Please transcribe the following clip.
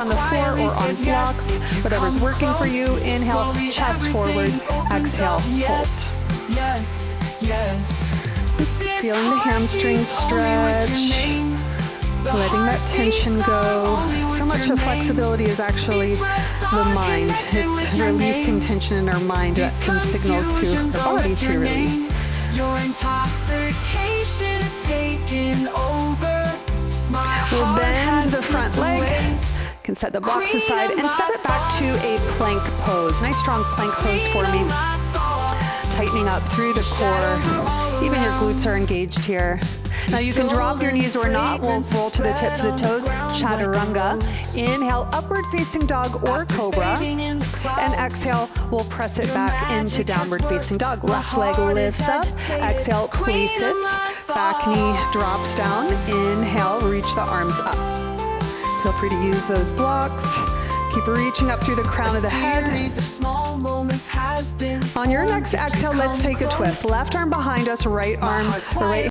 on the floor or on blocks, whatever's working for you. Inhale, chest forward. Exhale, fold. Just feeling the hamstrings stretch, letting that tension go. So much of flexibility is actually the mind. It's releasing tension in our mind that sends signals to our body to release. Your intoxication is taking over. We'll bend the front leg. You can set the blocks aside and step it back to a plank pose. Nice strong plank pose for me. Tightening up through the core. Even your glutes are engaged here. Now you can drop your knees or not. We'll roll to the tips of the toes. Chaturanga. Inhale, upward facing dog or cobra. And exhale, we'll press it back into downward facing dog. Left leg lifts up. Exhale, place it. Back knee drops down. Inhale, reach the arms up. Feel free to use those blocks. Keep reaching up through the crown of the head. On your next exhale, let's take a twist. Left arm behind us, right